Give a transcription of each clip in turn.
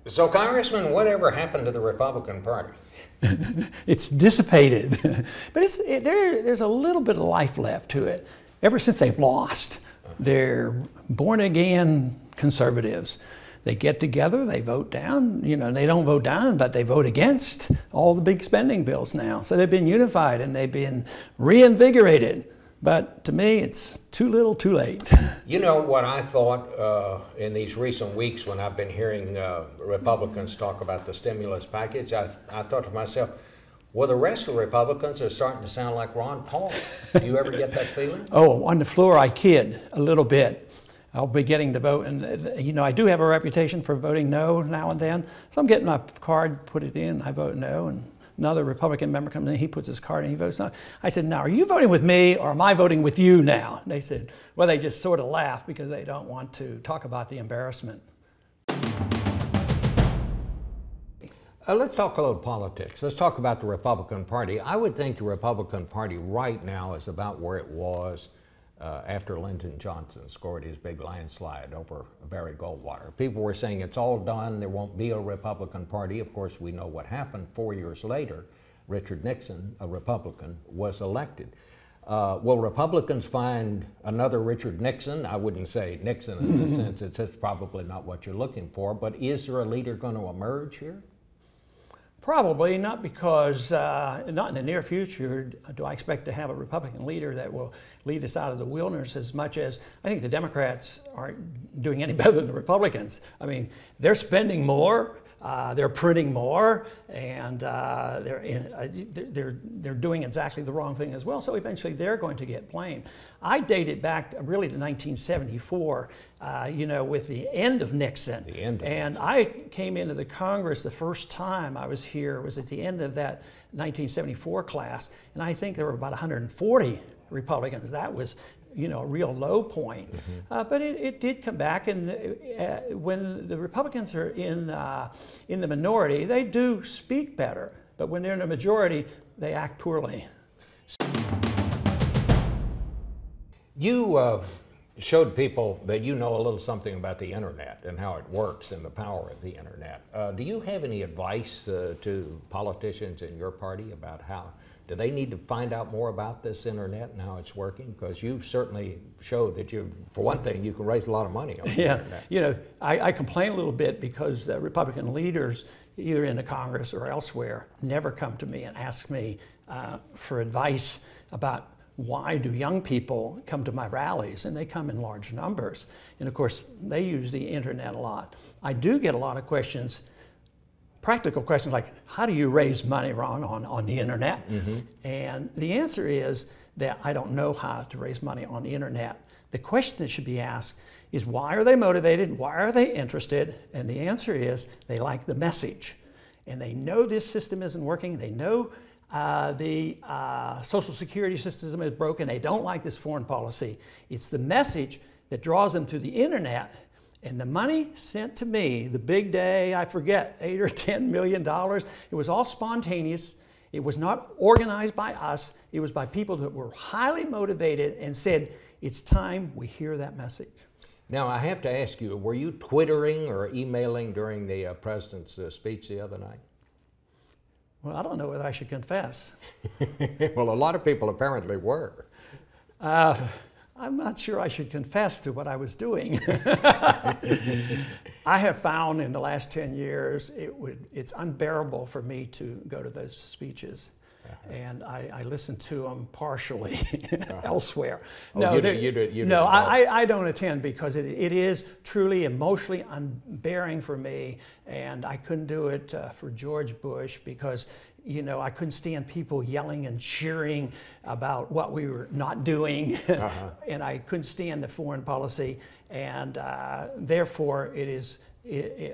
So, Congressman, whatever happened to the Republican Party? It's dissipated, but there's a little bit of life left to it. Ever since they've lost, they're born-again conservatives. They get together, they vote down, and they don't vote down, but they vote against all the big spending bills now. So they've been unified and they've been reinvigorated. But to me, it's too little, too late. You know what I thought in these recent weeks when I've been hearing Republicans talk about the stimulus package, I thought to myself, well, the rest of the Republicans are starting to sound like Ron Paul. Do you ever get that feeling? Oh, on the floor, I kid a little bit. I'll be getting the vote, and I do have a reputation for voting no now and then. So I'm getting my card, put it in, I vote no, and another Republican member comes in, he puts his card in, he votes no. I said, now, are you voting with me or am I voting with you now? And they said, well, they just sort of laugh because they don't want to talk about the embarrassment. Let's talk a little politics. Let's talk about the Republican Party. I would think the Republican Party right now is about where it was after Lyndon Johnson scored his big landslide over Barry Goldwater. People were saying it's all done, there won't be a Republican Party. Of course, we know what happened. 4 years later, Richard Nixon, a Republican, was elected. Will Republicans find another Richard Nixon? I wouldn't say Nixon in the sense it's probably not what you're looking for, but is there a leader going to emerge here? Probably not, because not in the near future do I expect to have a Republican leader that will lead us out of the wilderness as much as I think the Democrats aren't doing any better than the Republicans. I mean, they're spending more, they're printing more, and they're doing exactly the wrong thing as well. So eventually they're going to get blamed. I date it back really to 1974. With the end of Nixon. And I came into the Congress the first time I was here was at the end of that 1974 class, and I think there were about 140 Republicans. That was, a real low point. But it did come back, and when the Republicans are in the minority, they do speak better. But when they're in the majority, they act poorly. You showed people that you know a little something about the internet and how it works and the power of the internet. Do you have any advice to politicians in your party about how, do they need to find out more about this internet and how it's working? Because you certainly showed that for one thing, you can raise a lot of money on the internet. I complain a little bit because Republican leaders, either in the Congress or elsewhere, never come to me and ask me for advice about why do young people come to my rallies, and they come in large numbers. And of course, they use the internet a lot. I do get a lot of questions, practical questions like, how do you raise money, Ron, on the internet? And the answer is that I don't know how to raise money on the internet. The question that should be asked is, why are they motivated? Why are they interested? And the answer is, they like the message. And they know this system isn't working. They know the Social Security system is broken. They don't like this foreign policy. It's the message that draws them to the internet. And the money sent to me, the big day, I forget, $8 or $10 million, it was all spontaneous. It was not organized by us. It was by people that were highly motivated and said, it's time we hear that message. Now, I have to ask you, were you twittering or emailing during the president's speech the other night? Well, I don't know whether I should confess. Well, a lot of people apparently were. I'm not sure I should confess to what I was doing. I have found in the last 10 years it's unbearable for me to go to those speeches. And I listen to them partially elsewhere. Oh, no, I don't attend because it is truly emotionally unbearing for me, and I couldn't do it for George Bush because I couldn't stand people yelling and cheering about what we were not doing, and I couldn't stand the foreign policy, and therefore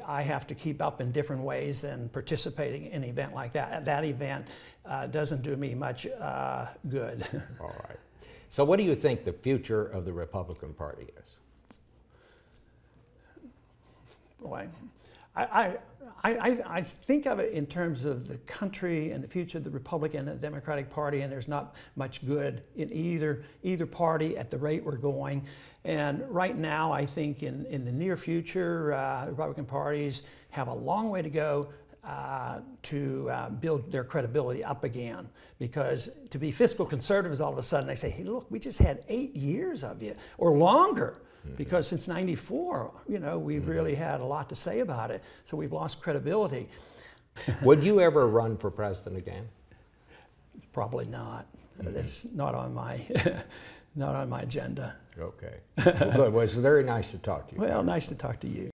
I have to keep up in different ways than participating in an event like that. That event doesn't do me much good. All right. So what do you think the future of the Republican Party is? Boy, I think of it in terms of the country and the future of the Republican and the Democratic Party, and there's not much good in either party at the rate we're going. And right now, I think in the near future, Republican parties have a long way to go to build their credibility up again. Because to be fiscal conservatives, all of a sudden they say, hey, look, we just had 8 years of you, or longer. Because since '94, you know, we've really had a lot to say about it. So we've lost credibility. Would you ever run for president again? Probably not. That's not on my not on my agenda. Okay. Well, good. Well, it's very nice to talk to you. Well, nice to talk to you.